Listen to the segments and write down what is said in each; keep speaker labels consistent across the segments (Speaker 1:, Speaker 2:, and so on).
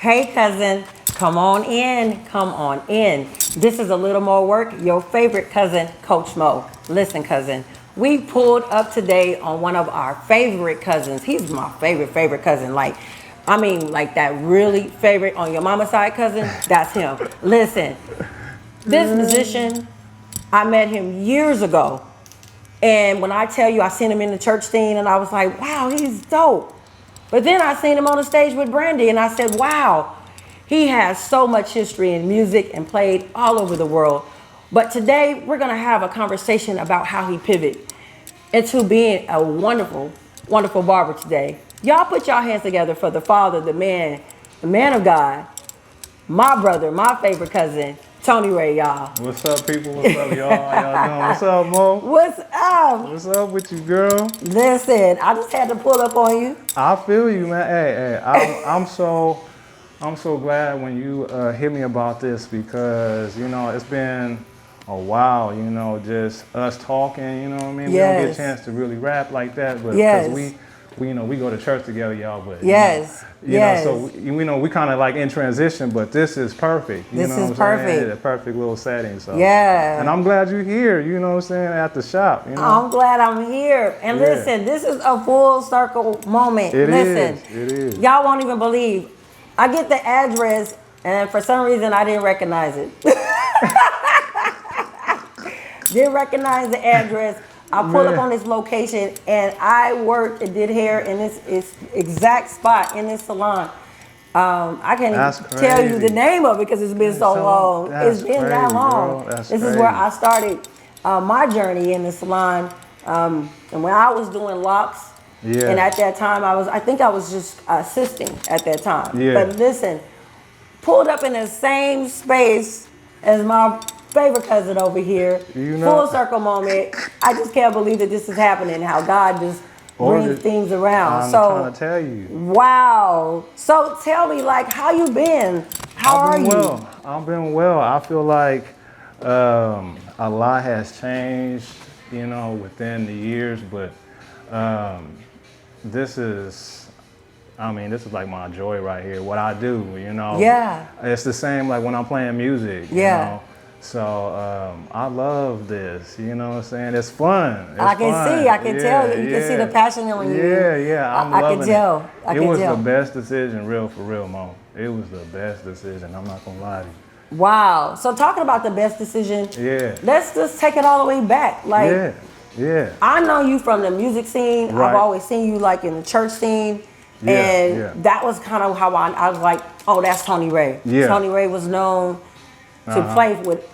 Speaker 1: Hey, cousin, come on in. Come on in. This is a little more work. Your favorite cousin, Coach Mo. Listen, cousin, we pulled up today on one of our favorite cousins. He's my favorite cousin. Like that really favorite on your mama's side cousin. That's him. Listen, this musician, I met him years ago. And when I tell you, I seen him in the church scene and I was like, wow, he's dope. But then I seen him on the stage with Brandy and I said, wow, he has so much history in music and played all over the world. But today we're gonna have a conversation about how he pivoted into being a wonderful, wonderful barber today. Y'all put y'all hands together for the father, the man of God, my brother, my favorite cousin, Tonee Ray, y'all.
Speaker 2: What's up, people? What's up, y'all? How y'all doing? What's up, Mo?
Speaker 1: What's up?
Speaker 2: What's up with you, girl?
Speaker 1: Listen, I just had to pull up on you.
Speaker 2: I feel you, man. Hey, I'm so glad when you hit me about this because it's been a while. Just us talking. You know what I mean?
Speaker 1: Yes.
Speaker 2: We don't get a chance to really rap like that, but
Speaker 1: Yes.
Speaker 2: because we go to church together, y'all. But
Speaker 1: Yes. Yes.
Speaker 2: So we kind of like in transition, but this is perfect.
Speaker 1: This
Speaker 2: know
Speaker 1: is
Speaker 2: what I'm saying?
Speaker 1: perfect.
Speaker 2: A perfect little setting. So
Speaker 1: Yeah.
Speaker 2: and I'm glad you're here. You know what I'm saying? At the shop.
Speaker 1: I'm glad I'm here. And
Speaker 2: Yeah.
Speaker 1: listen, this is a full circle moment.
Speaker 2: It
Speaker 1: Listen,
Speaker 2: is.
Speaker 1: y'all won't even believe. I get the address, and for some reason, I didn't recognize it. Didn't recognize the address. I pulled up on this location, and I worked and did hair in this exact spot in this salon. I can't even tell you the name of it because it's been so long. It's been that long. This is where I started my journey in the salon. And when I was doing locks, and at that time I think I was just assisting at that time.
Speaker 2: Yeah.
Speaker 1: But listen, pulled up in the same space as my favorite cousin over here. Full circle moment. I just can't believe that this is happening. How God just brings things around.
Speaker 2: I'm trying to tell you.
Speaker 1: Wow. So tell me, how you been? How are you?
Speaker 2: Well. I've been well. I feel like a lot has changed, within the years, but this is like my joy right here. What I do,
Speaker 1: Yeah.
Speaker 2: It's the same like when I'm playing music.
Speaker 1: Yeah.
Speaker 2: So I love this. You know what I'm saying? It's fun.
Speaker 1: I can tell you. You can see the passion in you.
Speaker 2: Yeah. I'm loving it. It was the best decision, for real, Mo. It was the best decision. I'm not gonna lie to you.
Speaker 1: Wow. So talking about the best decision.
Speaker 2: Yeah.
Speaker 1: Let's just take it all the way back.
Speaker 2: Yeah.
Speaker 1: I know you from the music scene.
Speaker 2: Right.
Speaker 1: I've always seen you in the church scene. And that was kind of how I was like, oh, that's Tonee Ray.
Speaker 2: Yeah.
Speaker 1: Tonee Ray was known to play with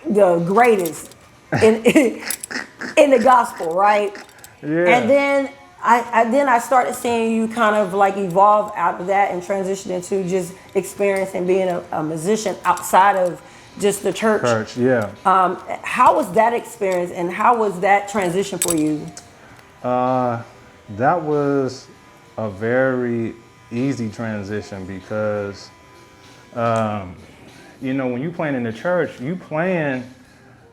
Speaker 1: the greatest in the gospel, right?
Speaker 2: Yeah.
Speaker 1: And then I started seeing you kind of evolve out of that and transition into just experiencing being a musician outside of just the church.
Speaker 2: Yeah.
Speaker 1: How was that experience and how was that transition for you?
Speaker 2: That was a very easy transition because, when you playing in the church, you playing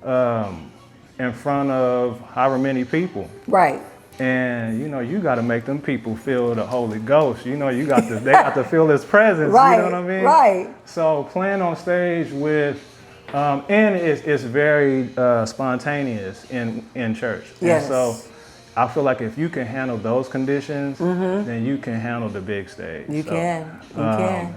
Speaker 2: in front of however many people.
Speaker 1: Right.
Speaker 2: And you got to make them people feel the Holy Ghost. They got to feel His presence.
Speaker 1: Right.
Speaker 2: You know what I mean?
Speaker 1: Right.
Speaker 2: So playing on stage with, and it's very spontaneous in church.
Speaker 1: Yes.
Speaker 2: And so I feel like if you can handle those conditions, then you can handle the big stage.
Speaker 1: You can.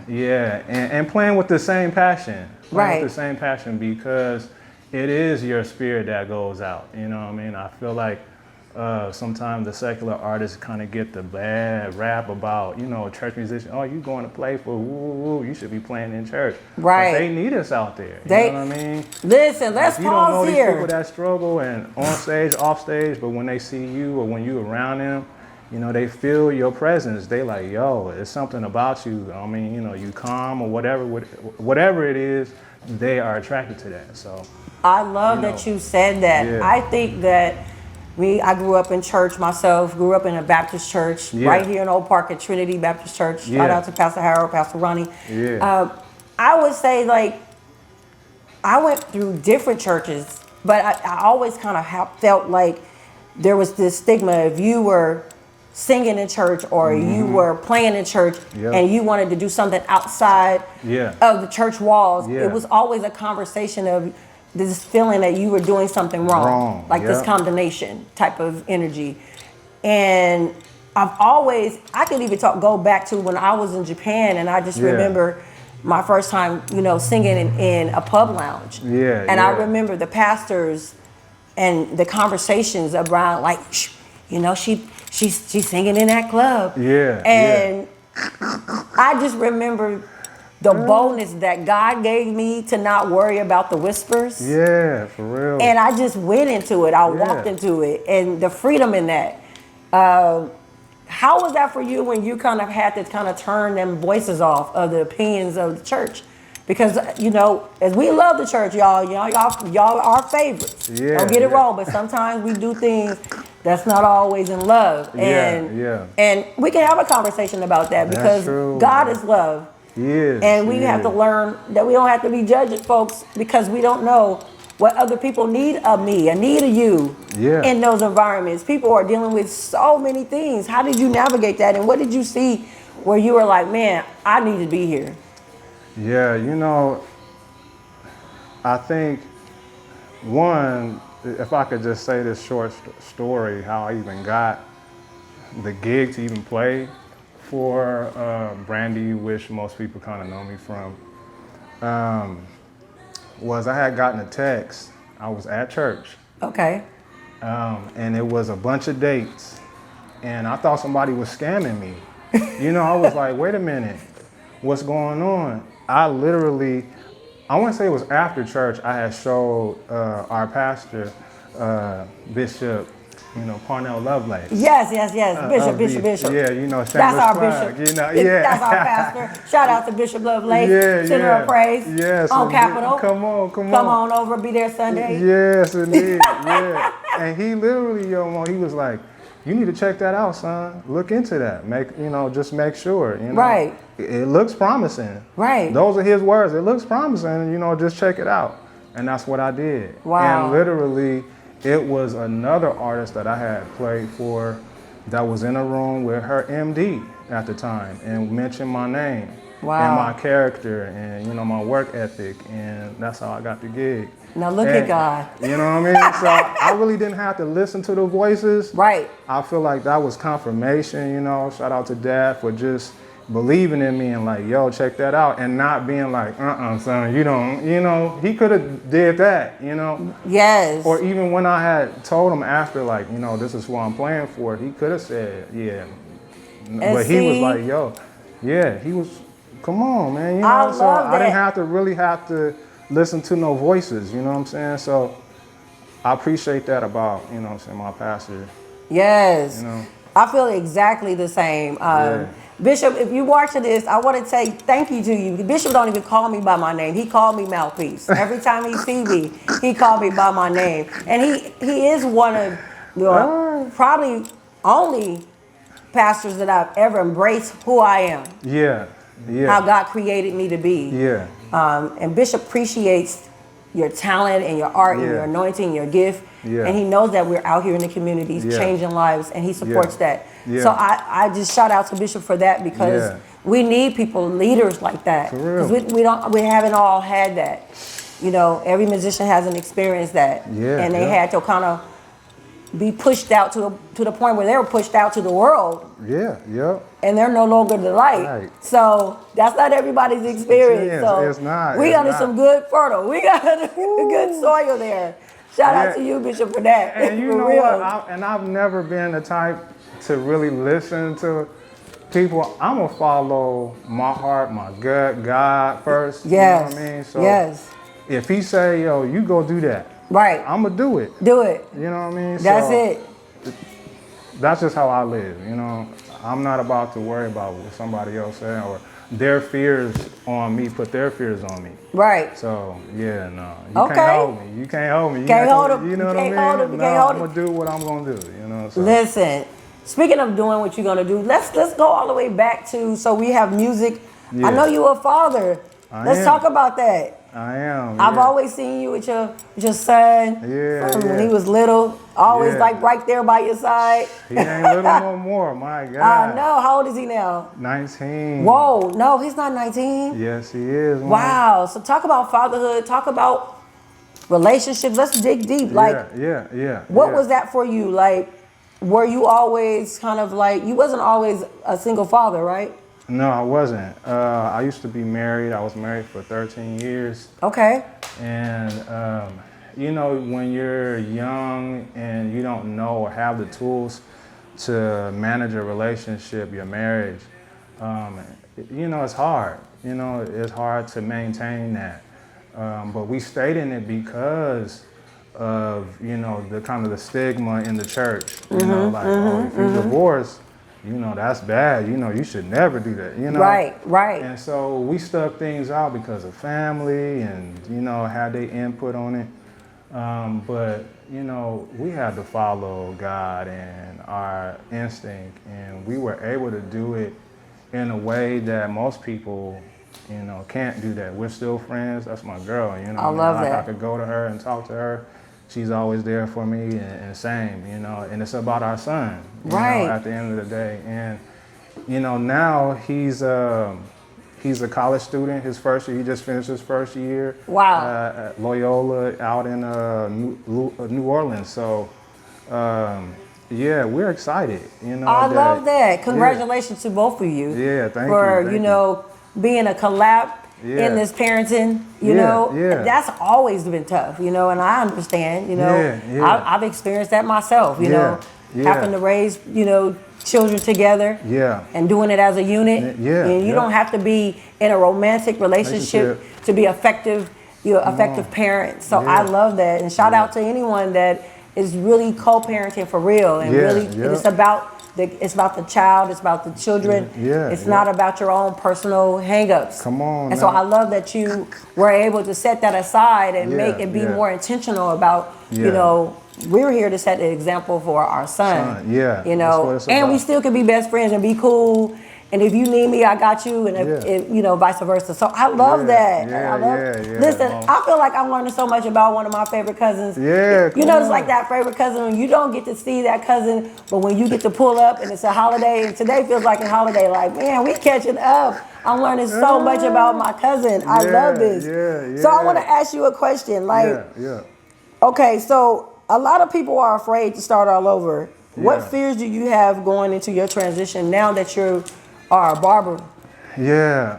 Speaker 2: Yeah, and playing with the same passion.
Speaker 1: Right.
Speaker 2: With the same passion because it is your spirit that goes out. You know what I mean? I feel like sometimes the secular artists kind of get the bad rap about, a church musician, oh, you going to play for woo, you should be playing in church.
Speaker 1: Right.
Speaker 2: But they need us out there. You know what I mean?
Speaker 1: Listen, let's
Speaker 2: you don't know
Speaker 1: pause
Speaker 2: these
Speaker 1: here.
Speaker 2: people that struggle and on stage, off stage, but when they see you or when you around them, they feel your presence. They like, yo, it's something about you. I mean, you calm or whatever it is, they are attracted to that. So
Speaker 1: I love that you said that.
Speaker 2: Yeah.
Speaker 1: I think that I grew up in church myself, grew up in a Baptist church right here in Oak Park at Trinity Baptist Church. Shout out to Pastor Harold, Pastor Ronnie.
Speaker 2: Yeah.
Speaker 1: I would say I went through different churches, but I always kind of felt like there was this stigma if you were singing in church, or you were playing in church,
Speaker 2: Yep.
Speaker 1: and you wanted to do something outside
Speaker 2: Yeah.
Speaker 1: of the church walls,
Speaker 2: Yeah.
Speaker 1: it was always a conversation of this feeling that you were doing something wrong. Like this
Speaker 2: Yep.
Speaker 1: condemnation type of energy. And I could even go back to when I was in Japan, and I just
Speaker 2: Yeah.
Speaker 1: remember my first time, singing in a pub lounge.
Speaker 2: Yeah,
Speaker 1: And I
Speaker 2: yeah.
Speaker 1: remember the pastors and the conversations around, like, she's singing in that club.
Speaker 2: Yeah,
Speaker 1: And I just remember the boldness that God gave me to not worry about the whispers.
Speaker 2: Yeah, for real.
Speaker 1: And I just went into it. I walked into it, and the freedom in that. How was that for you when you kind of had to kind of turn them voices off of the opinions of the church? Because as we love the church, y'all are favorites.
Speaker 2: Yeah,
Speaker 1: Don't get it
Speaker 2: yeah.
Speaker 1: wrong, but sometimes we do things that's not always in love. And we can have a conversation about that,
Speaker 2: That's
Speaker 1: because
Speaker 2: true.
Speaker 1: God is love.
Speaker 2: He is.
Speaker 1: And we
Speaker 2: he
Speaker 1: have to
Speaker 2: is.
Speaker 1: learn that we don't have to be judging folks, because we don't know what other people need of me, and need of you in those environments. People are dealing with so many things. How did you navigate that? And what did you see where you were like, man, I need to be here?
Speaker 2: Yeah, I think, one, if I could just say this short story, how I even got the gig to even play for Brandy, which most people kind of know me from, was I had gotten a text. I was at church.
Speaker 1: Okay.
Speaker 2: And it was a bunch of dates. And I thought somebody was scamming me. I was like, wait a minute, what's going on? I want to say it was after church, I had showed our pastor, Bishop, Parnell Lovelace.
Speaker 1: Yes. Bishop.
Speaker 2: Yeah,
Speaker 1: That's
Speaker 2: shameless
Speaker 1: our
Speaker 2: plug,
Speaker 1: bishop.
Speaker 2: yeah.
Speaker 1: That's our pastor. Shout out to Bishop Lovelace, Center of Praise
Speaker 2: Yes,
Speaker 1: on
Speaker 2: indeed.
Speaker 1: Capitol.
Speaker 2: Come on.
Speaker 1: Come on over, be there Sunday.
Speaker 2: Yes, indeed. Yeah. And he literally, he was like, you need to check that out, son. Look into that. Just make sure.
Speaker 1: Right.
Speaker 2: It looks promising.
Speaker 1: Right.
Speaker 2: Those are his words. It looks promising. Just check it out. And that's what I did.
Speaker 1: Wow.
Speaker 2: And literally, it was another artist that I had played for that was in a room with her MD at the time and mentioned my name.
Speaker 1: Wow.
Speaker 2: And my character and, my work ethic. And that's how I got the gig.
Speaker 1: Now look at God.
Speaker 2: You know what I mean? So I really didn't have to listen to the voices.
Speaker 1: Right.
Speaker 2: I feel like that was confirmation, Shout out to Dad for just believing in me and like, yo, check that out. And not being like, son, you don't, he could have did that,
Speaker 1: Yes.
Speaker 2: Or even when I had told him after, like, this is who I'm playing for, he could have said, yeah. But he was like, yo, yeah, he was, come on, man.
Speaker 1: I
Speaker 2: So
Speaker 1: love
Speaker 2: I didn't
Speaker 1: that.
Speaker 2: have to listen to no voices, you know what I'm saying? So I appreciate that about, my pastor.
Speaker 1: Yes. I feel exactly the same. Bishop, if you're watching this, I want to say thank you to you. Bishop don't even call me by my name. He called me MouthPeace. Every time he see me, he called me by my name. And he is one of the probably only pastors that I've ever embraced who I am.
Speaker 2: Yeah.
Speaker 1: How God created me to be.
Speaker 2: Yeah.
Speaker 1: And Bishop appreciates your talent and your art and your anointing, your gift.
Speaker 2: Yeah.
Speaker 1: And he knows that we're out here in the communities changing lives, and he supports that.
Speaker 2: Yeah.
Speaker 1: So I just shout out to Bishop for that, because we need people, leaders like that.
Speaker 2: For real.
Speaker 1: Because we haven't all had that. Every musician hasn't experienced that.
Speaker 2: Yeah.
Speaker 1: And they had to kind of be pushed out to the point where they were pushed out to the world.
Speaker 2: Yeah. Yep.
Speaker 1: And they're no longer the light.
Speaker 2: Right.
Speaker 1: So that's not everybody's experience. So
Speaker 2: it's not.
Speaker 1: We
Speaker 2: it's
Speaker 1: got
Speaker 2: not.
Speaker 1: some good fertile. We got a good soil there. Shout out to you, Bishop, for that.
Speaker 2: And you
Speaker 1: For
Speaker 2: know
Speaker 1: real.
Speaker 2: what? I've never been the type to really listen to people. I'm gonna follow my heart, my gut, God first.
Speaker 1: Yes.
Speaker 2: You know what I mean? So
Speaker 1: yes.
Speaker 2: if he say, yo, you go do that,
Speaker 1: Right.
Speaker 2: I'm gonna do it.
Speaker 1: Do it.
Speaker 2: You know what I mean?
Speaker 1: That's
Speaker 2: So
Speaker 1: it.
Speaker 2: That's just how I live. I'm not about to worry about what somebody else said or their fears on me, put their fears on me.
Speaker 1: Right.
Speaker 2: So, yeah, no. You
Speaker 1: Okay.
Speaker 2: can't hold me. You can't hold me.
Speaker 1: Can't hold him.
Speaker 2: You know
Speaker 1: You
Speaker 2: what I
Speaker 1: can't
Speaker 2: mean?
Speaker 1: hold him. You
Speaker 2: No,
Speaker 1: can't hold
Speaker 2: I'm
Speaker 1: him.
Speaker 2: going to do what I'm going to do, So.
Speaker 1: Listen, speaking of doing what you're going to do, let's go all the way back to, so we have music.
Speaker 2: Yeah.
Speaker 1: I know you're a father. Let's
Speaker 2: am.
Speaker 1: talk about that.
Speaker 2: I am.
Speaker 1: I've
Speaker 2: yeah.
Speaker 1: always seen you with your son
Speaker 2: Yeah,
Speaker 1: from when
Speaker 2: yeah.
Speaker 1: he was little. Always
Speaker 2: Yeah.
Speaker 1: like right there by your side.
Speaker 2: He ain't little no more. My God.
Speaker 1: I know. How old is he now?
Speaker 2: 19.
Speaker 1: Whoa, no, he's not 19.
Speaker 2: Yes, he is. Man.
Speaker 1: Wow. So talk about fatherhood. Talk about relationships. Let's dig deep. Like,
Speaker 2: Yeah.
Speaker 1: what was that for you? Like, were you always kind of like, you wasn't always a single father, right?
Speaker 2: No, I wasn't. I used to be married. I was married for 13 years.
Speaker 1: Okay.
Speaker 2: And, you know, when you're young and you don't know or have the tools to manage a relationship, your marriage, you know, it's hard. You know, it's hard to maintain that. But we stayed in it because of, you know, the kind of the stigma in the church. You know, like, oh, if you divorce, you know, that's bad. You know, you should never do that, you know?
Speaker 1: Right.
Speaker 2: And so we stuck things out because of family and, you know, had their input on it. But, you know, we had to follow God and our instinct, and we were able to do it in a way that most people, you know, can't do that. We're still friends. That's my girl, you know.
Speaker 1: I love
Speaker 2: like,
Speaker 1: that.
Speaker 2: I could go to her and talk to her. She's always there for me, and same, you know. And it's about our son, you know, at the end of the day. And, you know, now he's a college student. His first year, he just finished his first year.
Speaker 1: Wow.
Speaker 2: At Loyola out in New Orleans. So, yeah, we're excited. You know,
Speaker 1: I love that. Congratulations to both of you.
Speaker 2: Yeah, thank you.
Speaker 1: For, you know, being a collab in this parenting, you know. That's always been tough, you know, and I understand, you know. I've experienced that myself, you know, having to raise, you know, children together and doing it as a unit. And you don't have to be in a romantic relationship to be effective, you know, effective parent. So I love that. And shout out to anyone that is really co-parenting for real and really it's about the child, it's about the children. It's not about your own personal hang-ups.
Speaker 2: Come on.
Speaker 1: And so I love that you were able to set that aside and make it be more intentional about, you know, we're here to set the example for our son. You know, and we still can be best friends and be cool. And if you need me, I got you, and if you know, vice versa. So I love that. Listen, I feel like I'm learning so much about one of my favorite cousins. You know, it's like that favorite cousin when you don't get to see that cousin, but when you get to pull up and it's a holiday, and today feels like a holiday, like, man, we catching up. I'm learning so much about my cousin. I love this. So I want to ask you a question. Like, okay, so a lot of people are afraid to start all over. What fears do you have going into your transition now that you're a barber?
Speaker 2: You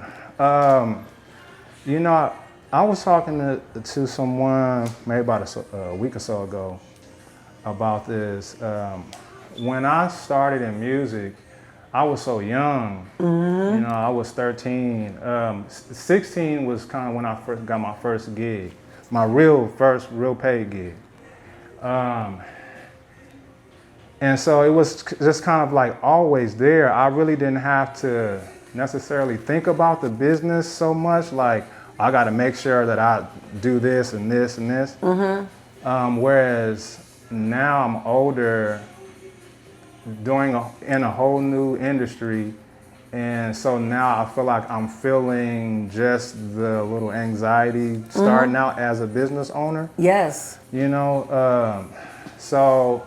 Speaker 2: know, I was talking to someone maybe about a week or so ago about this. When I started in music, I was so young. You know, I was 13. 16 was kind of when I first got my first gig, my first real paid gig. And so it was just kind of like always there. I really didn't have to necessarily think about the business so much. Like, I got to make sure that I do this and this and this. Whereas now I'm older, in a whole new industry. And so now I feel like I'm feeling just the little anxiety starting out as a business owner. You know, so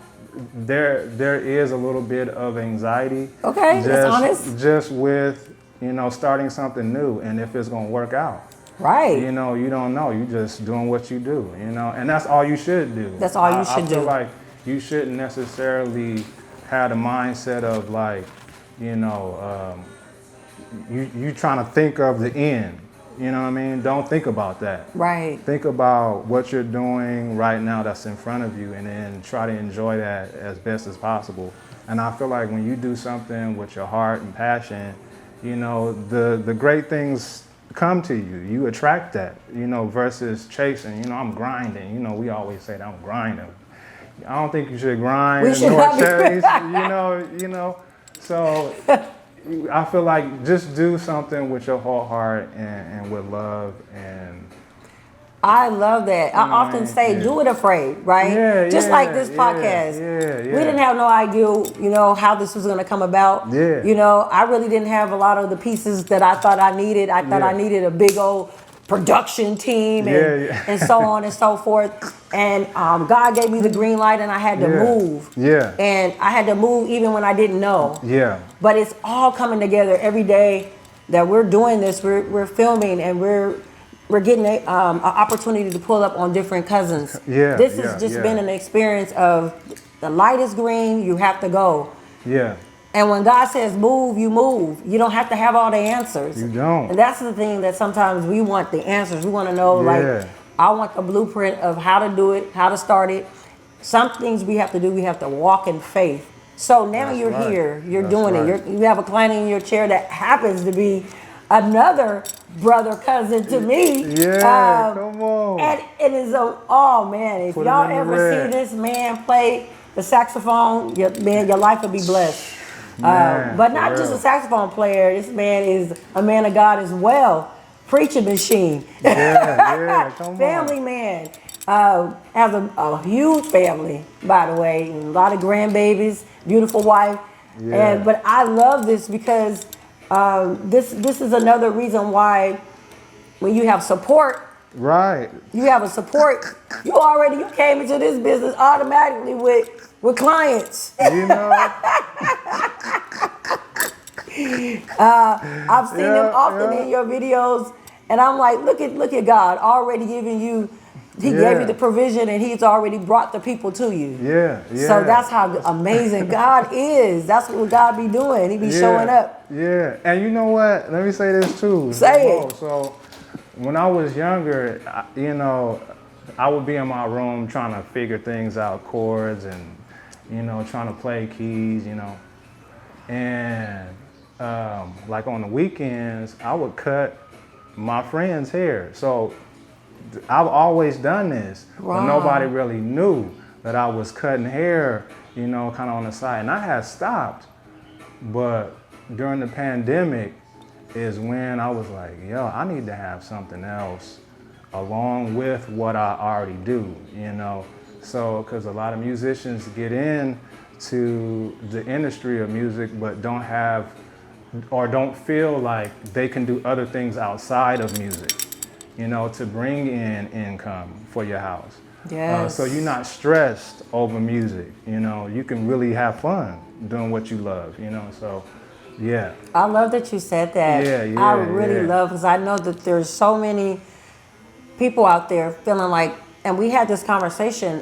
Speaker 2: there is a little bit of anxiety.
Speaker 1: That's honest.
Speaker 2: Just with, you know, starting something new and if it's gonna work out. You know, you don't know. You just doing what you do, you know, and that's all you should do.
Speaker 1: That's all you should do.
Speaker 2: I feel like you shouldn't necessarily have the mindset of like, you know, you trying to think of the end. You know what I mean? Don't think about that. Think about what you're doing right now that's in front of you and then try to enjoy that as best as possible. And I feel like when you do something with your heart and passion, you know, the great things come to you. You attract that, you know, versus chasing. You know, I'm grinding. You know, we always say that I'm grinding. I don't think you should grind nor chase, you know. So I feel like just do something with your whole heart and with love. And
Speaker 1: I love that. I often say, do it afraid, right? Just like this podcast. We didn't have no idea, you know, how this was going to come about. You know, I really didn't have a lot of the pieces that I thought I needed. I thought I needed a big old production team
Speaker 2: Yeah.
Speaker 1: and so on and so forth. And God gave me the green light, and I had to move.
Speaker 2: Yeah.
Speaker 1: And I had to move even when I didn't know.
Speaker 2: Yeah.
Speaker 1: But it's all coming together every day that we're doing this. We're filming, and we're getting an opportunity to pull up on different cousins.
Speaker 2: Yeah.
Speaker 1: This has just been an experience of the light is green, you have to go.
Speaker 2: Yeah.
Speaker 1: And when God says move, you move. You don't have to have all the answers.
Speaker 2: You don't.
Speaker 1: And that's the thing that sometimes we want the answers. We want to know, like, I want the blueprint of how to do it, how to start it. Some things we have to do, we have to walk in faith. So now you're here, you're doing it. You have a client in your chair that happens to be another brother, cousin to me.
Speaker 2: Yeah, come on.
Speaker 1: And it is oh man, if y'all ever see this man play the saxophone, your life will be blessed. But not just a saxophone player. This man is a man of God as well. Preaching machine.
Speaker 2: Yeah, come on.
Speaker 1: Family man. Has a huge family, by the way. And a lot of grandbabies, beautiful wife. Yeah. But I love this because this is another reason why when you have support, you have a support, you came into this business automatically with clients.
Speaker 2: You know.
Speaker 1: I've seen them often in your videos, and I'm like, look at God already giving you. He gave you the provision, and He's already brought the people to you.
Speaker 2: Yeah.
Speaker 1: So that's how amazing God is. That's what God be doing. He be showing up.
Speaker 2: Yeah, and you know what? Let me say this too.
Speaker 1: Say it.
Speaker 2: So when I was younger, I would be in my room trying to figure things out, chords, and trying to play keys, and like on the weekends, I would cut my friend's hair. So I've always done this, but nobody really knew that I was cutting hair, kind of on the side. And I had stopped, but during the pandemic is when I was like, yo, I need to have something else along with what I already do, So, because a lot of musicians get into the industry of music, but don't have or don't feel like they can do other things outside of music, to bring in income for your house.
Speaker 1: Yes.
Speaker 2: So you're not stressed over music, you can really have fun doing what you love, so yeah.
Speaker 1: I love that you said that. I really love, because I know that there's so many people out there feeling like, and we had this conversation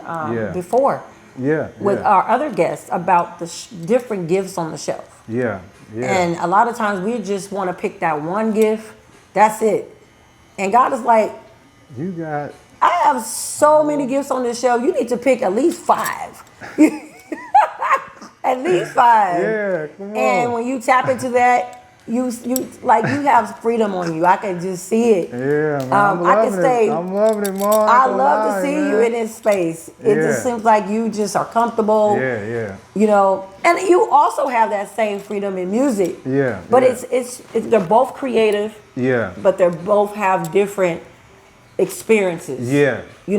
Speaker 1: before with our other guests about the different gifts on the shelf.
Speaker 2: Yeah.
Speaker 1: And a lot of times we just want to pick that one gift, that's it. And God is like, I have so many gifts on this shelf, you need to pick at least 5. At least 5.
Speaker 2: Yeah, come on.
Speaker 1: And when you tap into that, you have freedom on you. I can just see it.
Speaker 2: Yeah, man. I'm loving it, Mom.
Speaker 1: I love to see you in this space. It just seems like you just are comfortable.
Speaker 2: Yeah.
Speaker 1: And you also have that same freedom in music.
Speaker 2: Yeah.
Speaker 1: But it's they're both creative.
Speaker 2: Yeah.
Speaker 1: But they both have different experiences.
Speaker 2: Yeah.
Speaker 1: You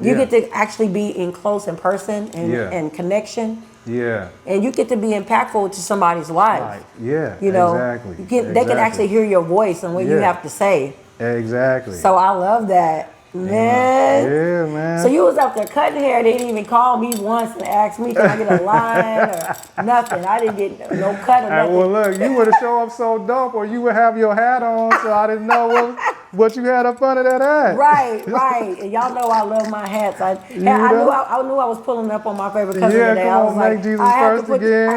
Speaker 1: get to actually be in close in person and connection.
Speaker 2: Yeah.
Speaker 1: And you get to be impactful to somebody's life.
Speaker 2: Right. Yeah.
Speaker 1: Exactly. They can actually hear your voice and what you have to say.
Speaker 2: Exactly.
Speaker 1: So I love that. Man.
Speaker 2: Yeah, man.
Speaker 1: So you was up there cutting hair. They didn't even call me once and ask me, can I get a line or nothing. I didn't get no cut or nothing.
Speaker 2: Well, look, you would have shown up so dope, or you would have your hat on, so I didn't know what you had up under that hat.
Speaker 1: Right. And y'all know I love my hats. I knew I was pulling up on my favorite cousin today. I was like, I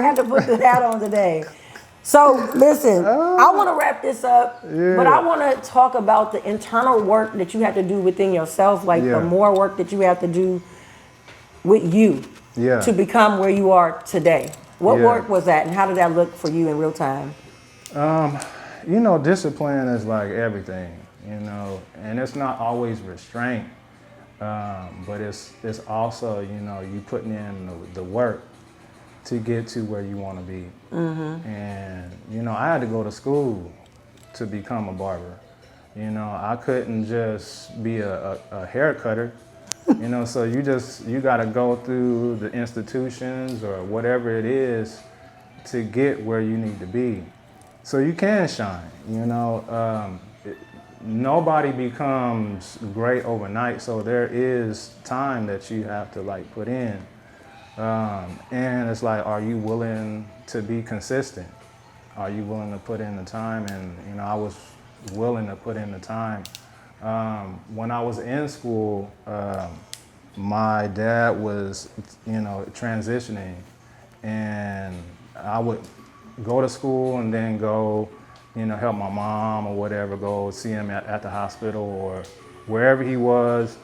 Speaker 1: had to put the hat on today. So listen, I want to wrap this up, but I want to talk about the internal work that you have to do within yourself, like the more work that you have to do with you to become where you are today. What work was that, and how did that look for you in real time?
Speaker 2: Discipline is like everything, and it's not always restraint, but it's also, you putting in the work to get to where you want to be. Mm-hmm. And, I had to go to school to become a barber. I couldn't just be a hair cutter, so you got to go through the institutions or whatever it is to get where you need to be. So you can shine, nobody becomes great overnight, so there is time that you have to like put in. And it's like, are you willing to be consistent? Are you willing to put in the time? And you know, I was willing to put in the time. When I was in school, my dad was, you know, transitioning, and I would go to school and then go, you know, help my mom or whatever, go see him at the hospital or wherever he was.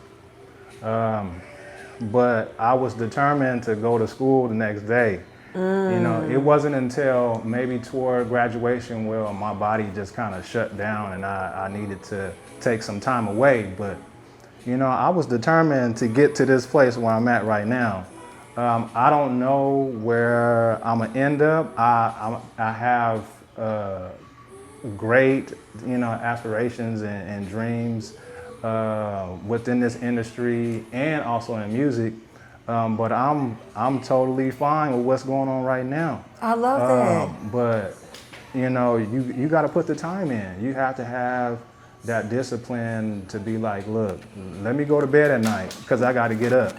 Speaker 2: But I was determined to go to school the next day. You know, it wasn't until maybe toward graduation where my body just kind of shut down and I needed to take some time away. But, you know, I was determined to get to this place where I'm at right now. I don't know where I'm gonna end up. I have great, you know, aspirations and dreams within this industry and also in music. But I'm totally fine with what's going on right now.
Speaker 1: I love that.
Speaker 2: But you know, you got to put the time in. You have to have that discipline to be like, look, let me go to bed at night because I got to get up.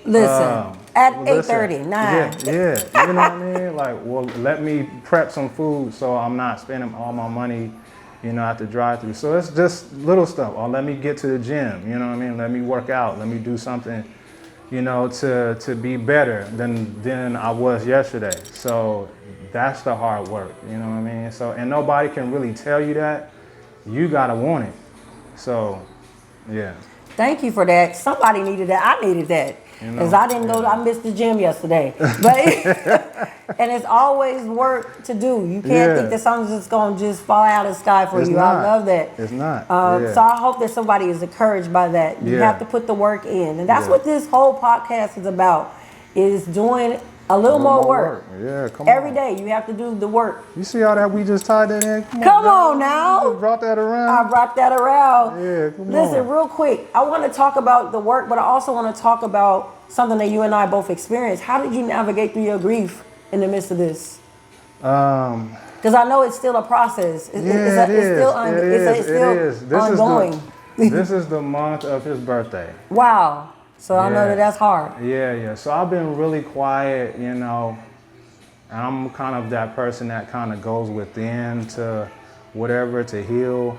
Speaker 1: Listen, at 8:30, 9.
Speaker 2: Yeah, you know what I mean? Like, well, let me prep some food so I'm not spending all my money, you know, at the drive-thru. So it's just little stuff. Or let me get to the gym, you know what I mean? Let me work out. Let me do something, you know, to be better than I was yesterday. So that's the hard work, you know what I mean? So, and nobody can really tell you that. You gotta want it. So, yeah.
Speaker 1: Thank you for that. Somebody needed that. I needed that. Because I didn't go, I missed the gym yesterday. But and it's always work to do. You can't think that something's just going to just fall out of the sky for you. I love that.
Speaker 2: It's not.
Speaker 1: So I hope that somebody is encouraged by that. You have to put the work in. And that's what this whole podcast is about, is doing a little more work.
Speaker 2: Yeah, come
Speaker 1: Every
Speaker 2: on.
Speaker 1: day you have to do the work.
Speaker 2: You see how that we just tied that in?
Speaker 1: Come on now.
Speaker 2: You just brought that around.
Speaker 1: I brought that around.
Speaker 2: Yeah, come on.
Speaker 1: Listen, real quick, I want to talk about the work, but I also want to talk about something that you and I both experienced. How did you navigate through your grief in the midst of this? Because I know it's still a process. It's still ongoing.
Speaker 2: This is the month of his birthday.
Speaker 1: Wow. So I know that's hard.
Speaker 2: Yeah. So I've been really quiet, you know. I'm kind of that person that kind of goes within to whatever to heal.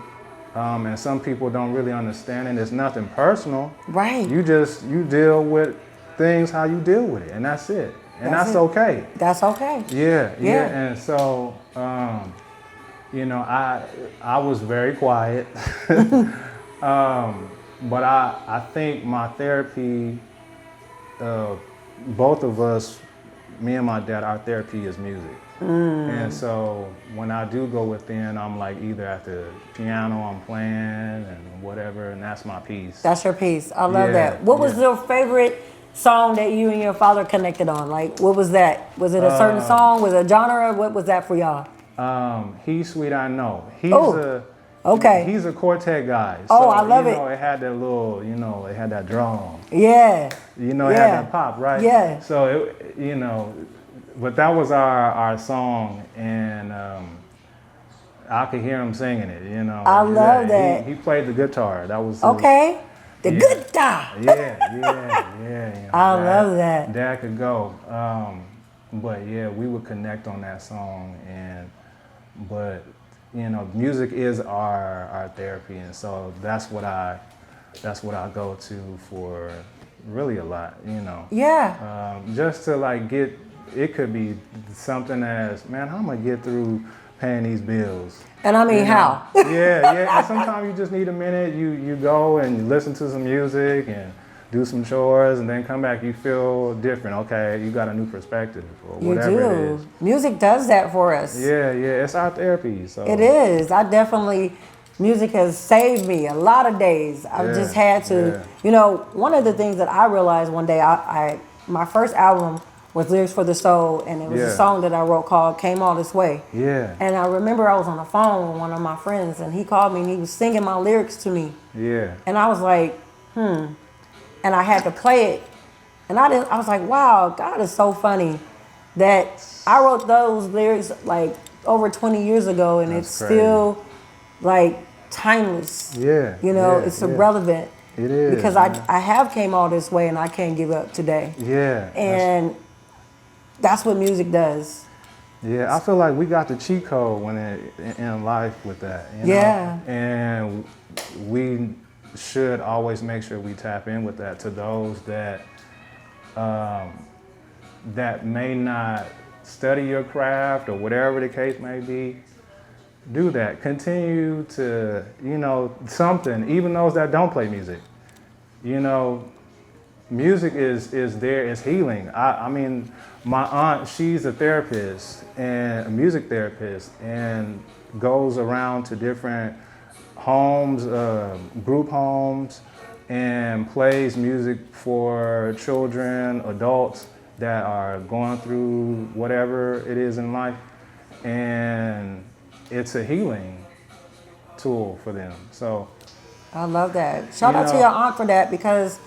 Speaker 2: And some people don't really understand it. It's nothing personal.
Speaker 1: Right.
Speaker 2: You deal with things how you deal with it, and that's it. And that's okay.
Speaker 1: That's okay.
Speaker 2: Yeah. And so, you know, I was very quiet. But I think my therapy, both of us, me and my dad, our therapy is music. And so when I do go within, I'm like either at the piano, I'm playing and whatever, and that's my piece.
Speaker 1: That's your piece. I love that. What was your favorite song that you and your father connected on? Like, what was that? Was it a certain song? Was it a genre? What was that for y'all?
Speaker 2: He's Sweet, I Know. He's a quartet guy. So,
Speaker 1: I love it.
Speaker 2: You know, it had that little, you know, it had that drum.
Speaker 1: Yeah.
Speaker 2: You know, it had that pop, right?
Speaker 1: Yeah.
Speaker 2: So, you know, but that was our song, and I could hear him singing it, you know.
Speaker 1: I love that.
Speaker 2: He played the guitar. That was
Speaker 1: the guitar.
Speaker 2: Yeah.
Speaker 1: I love that.
Speaker 2: Dad could go. But yeah, we would connect on that song, but you know, music is our therapy, and so that's what I go to for really a lot, you know.
Speaker 1: Yeah.
Speaker 2: Just to like get, it could be something as, man, how am I gonna get through paying these bills?
Speaker 1: And I mean, how?
Speaker 2: Yeah. And sometimes you just need a minute. You go and you listen to some music and do some chores, and then come back, you feel different. Okay, you got a new perspective or whatever it is.
Speaker 1: Music does that for us.
Speaker 2: Yeah, it's our therapy. So
Speaker 1: it is. Music has saved me a lot of days. I've just had to, you know, one of the things that I realized one day, my first album was Lyrics for the Soul, and it was a song that I wrote called Came All This Way. Yeah. And I remember I was on the phone with one of my friends, and he called me and he was singing my lyrics to me. Yeah. And I was like, and I had to play it. And I was like, wow, God is so funny that I wrote those lyrics like over 20 years ago, and it's still like timeless.
Speaker 2: Yeah.
Speaker 1: You know,
Speaker 2: yeah,
Speaker 1: it's
Speaker 2: yeah.
Speaker 1: irrelevant.
Speaker 2: It is.
Speaker 1: Because I have came all this way and I can't give up today.
Speaker 2: Yeah.
Speaker 1: And that's what music does.
Speaker 2: Yeah, I feel like we got the cheat code when in life with that. You know?
Speaker 1: Yeah.
Speaker 2: And we should always make sure we tap in with that to those that that may not study your craft or whatever the case may be. Do that. Continue to, you know, something, even those that don't play music. You know, music is there, it's healing. I mean, my aunt, she's a therapist and a music therapist and goes around to different homes, group homes, and plays music for children, adults that are going through whatever it is in life. And it's a healing tool for them. So
Speaker 1: I love that. Shout out to your aunt for that, because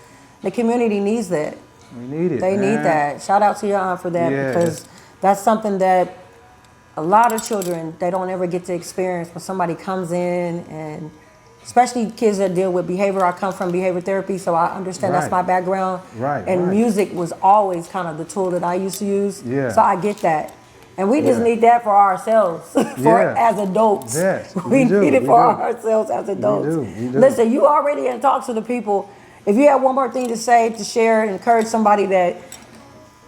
Speaker 1: the community needs that.
Speaker 2: we need it.
Speaker 1: They
Speaker 2: man.
Speaker 1: need that. Shout out to your aunt for that,
Speaker 2: Yeah.
Speaker 1: because that's something that a lot of children, they don't ever get to experience when somebody comes in, and especially kids that deal with behavior. I come from behavior therapy, so I understand that's my
Speaker 2: Right.
Speaker 1: background.
Speaker 2: Right,
Speaker 1: And
Speaker 2: right.
Speaker 1: music was always kind of the tool that I used to use.
Speaker 2: Yeah.
Speaker 1: So I get that. And we just
Speaker 2: Yeah.
Speaker 1: need that for ourselves, as adults.
Speaker 2: Yes,
Speaker 1: we
Speaker 2: we do,
Speaker 1: need it
Speaker 2: we
Speaker 1: for
Speaker 2: do.
Speaker 1: ourselves as adults.
Speaker 2: we do.
Speaker 1: Listen, you already in talks to the people. If you have one more thing to say, to share, encourage somebody that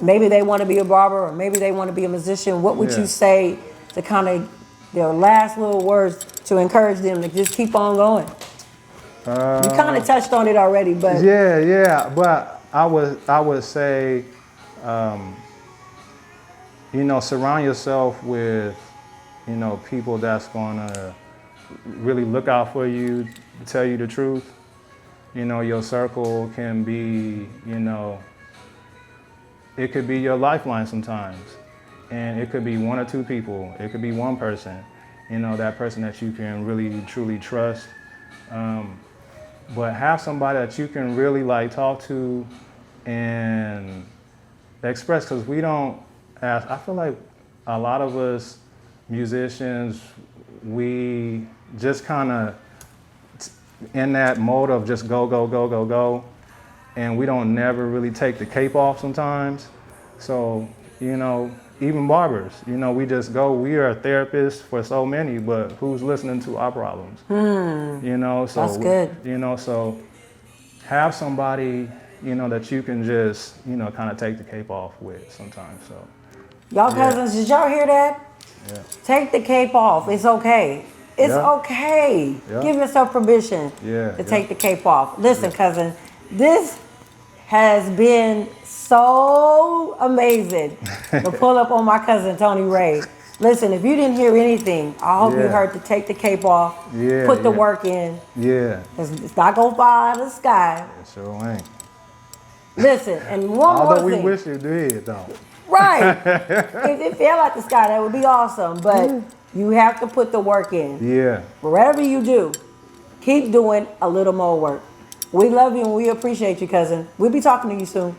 Speaker 1: maybe they want to be a barber or maybe they want to be a musician, what would
Speaker 2: Yeah.
Speaker 1: you say to kind of their last little words to encourage them to just keep on going? You kind of touched on it already, but
Speaker 2: Yeah, but I would say, you know, surround yourself with, you know, people that's gonna really look out for you, tell you the truth. You know, your circle can be, you know, it could be your lifeline sometimes. And it could be one or two people. It could be one person, you know, that person that you can really, truly trust. But have somebody that you can really like talk to and express, because we don't ask. I feel like a lot of us musicians, we just kind of in that mode of just go, go, go, go, go. And we don't never really take the cape off sometimes. So, you know, even barbers, you know, we just go, we are therapists for so many, but who's listening to our problems? You know, so
Speaker 1: That's good.
Speaker 2: You know, so have somebody, you know, that you can just, you know, kind of take the cape off with sometimes. So
Speaker 1: y'all cousins, did y'all hear that?
Speaker 2: yeah.
Speaker 1: Take the cape off. It's okay. It's
Speaker 2: Yeah.
Speaker 1: okay.
Speaker 2: Yeah.
Speaker 1: Give yourself permission to take the cape off. Listen, cousin, this has been so amazing to pull up on my cousin, Tonee Ray. Listen, if you didn't hear anything, I hope you heard to take the cape off, put the work in.
Speaker 2: Yeah.
Speaker 1: It's not going to fall out of the sky.
Speaker 2: It sure ain't.
Speaker 1: Listen, and one more
Speaker 2: Although we
Speaker 1: thing.
Speaker 2: wish it did, though.
Speaker 1: Right. If it fell out the sky, that would be awesome. But you have to put the work in.
Speaker 2: Yeah.
Speaker 1: Whatever you do, keep doing a little more work. We love you and we appreciate you, cousin. We'll be talking to you soon.